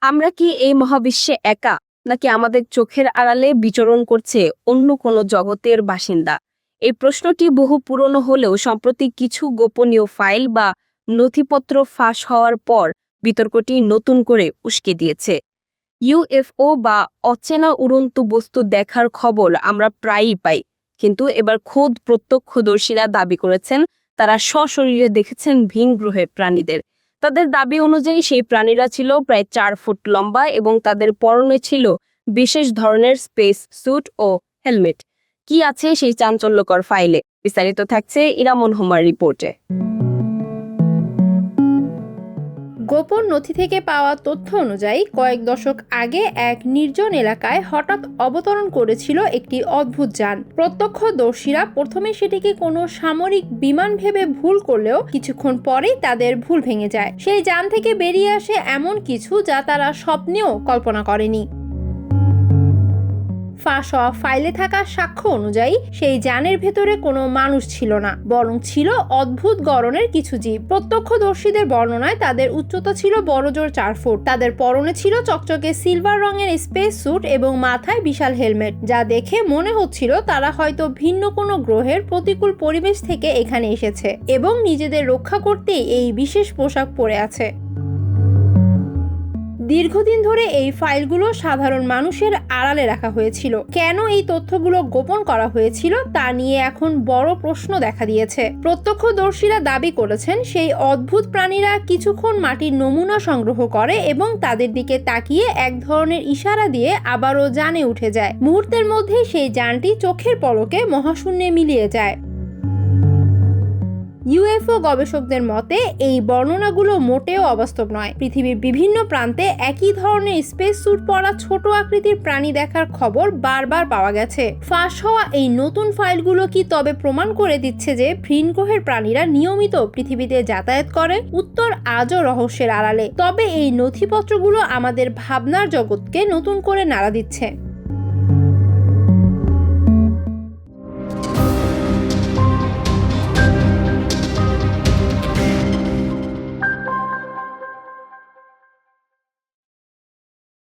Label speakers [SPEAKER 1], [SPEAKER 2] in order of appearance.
[SPEAKER 1] আমরা কি এই মহাবিশ্বে একা, নাকি আমাদের চোখের আড়ালে বিচরণ করছে অন্য কোনো জগতের বাসিন্দা? এই প্রশ্নটি বহু পুরনো হলেও সম্প্রতি কিছু গোপনীয় ফাইল বা নথিপত্র ফাঁস হওয়ার পর বিতর্কটি নতুন করে উস্কে দিয়েছে। ইউএফও বা অচেনা উড়ন্ত বস্তু দেখার খবর আমরা প্রায়ই পাই, কিন্তু এবার খোদ প্রত্যক্ষদর্শীরা দাবি করেছেন তারা সশরীরে দেখেছেন ভিন গ্রহের প্রাণীদের। তাদের দাবি অনুযায়ী সেই প্রাণীরা ছিল প্রায় 4 ফুট লম্বা এবং তাদের পরনে ছিল বিশেষ ধরনের স্পেস স্যুট ও হেলমেট। কি আছে সেই চাঞ্চল্যকর ফাইলে? বিস্তারিত থাকছে ইরামন হোমার রিপোর্টে।
[SPEAKER 2] গোপন নথি থেকে পাওয়া তথ্য অনুযায়ী কয়েক দশক আগে এক নির্জন এলাকায় হঠাৎ অবতরণ করেছিল একটি অদ্ভুত যান। প্রত্যক্ষদর্শীরা প্রথমে সেটিকে কোনো সামরিক বিমান ভেবে ভুল করলেও কিছুক্ষণ পরেই তাদের ভুল ভেঙে যায়। সেই যান থেকে বেরিয়ে আসে এমন কিছু যা তারা স্বপ্নেও কল্পনা করেনি। ফাঁস হওয়া ফাইলে থাকা সাক্ষ্য অনুযায়ী সেই যানের ভেতরে কোনো মানুষ ছিল না, বরং ছিল অদ্ভুত গড়নের কিছু জীব। প্রত্যক্ষদর্শীদের বর্ণনায় তাদের উচ্চতা ছিল বড়জোর 4 ফুট। তাদের পরনে ছিল চকচকে সিলভার রঙের স্পেস স্যুট এবং মাথায় বিশাল হেলমেট, যা দেখে মনে হচ্ছিল তারা হয়তো ভিন্ন কোনো গ্রহের প্রতিকূল পরিবেশ থেকে এখানে এসেছে এবং নিজেদের রক্ষা করতেই এই বিশেষ পোশাক পরে আছে। দীর্ঘদিন ধরে এই ফাইলগুলো সাধারণ মানুষের আড়ালে রাখা হয়েছিল। কেন এই তথ্যগুলো গোপন করা হয়েছিল তা নিয়ে এখন বড় প্রশ্ন দেখা দিয়েছে। প্রত্যক্ষদর্শীরা দাবি করেছেন সেই অদ্ভুত প্রাণীরা কিছুক্ষণ মাটির নমুনা সংগ্রহ করে এবং তাদের দিকে তাকিয়ে এক ধরনের ইশারা দিয়ে আবারও যানে উঠে যায়। মুহূর্তের মধ্যে সেই যানটি চোখের পলকে মহাশূন্যে মিলিয়ে যায়। ইউএফও গবেষকদের মতে এই বর্ণনাগুলো মোটেও অবাস্তব নয়। পৃথিবীর বিভিন্ন প্রান্তে একই ধরনের স্পেস স্যুট পরা ছোট আকৃতির প্রাণী দেখার খবর বারবার পাওয়া গেছে। ফাঁস হওয়া এই নতুন ফাইলগুলো কি তবে প্রমাণ করে দিচ্ছে যে ভিন গ্রহের প্রাণীরা নিয়মিত পৃথিবীতে যাতায়াত করে? উত্তর আজও রহস্যের আড়ালে। তবে এই নথিপত্রগুলো আমাদের ভাবনার জগৎকে নতুন করে নাড়া দিচ্ছে।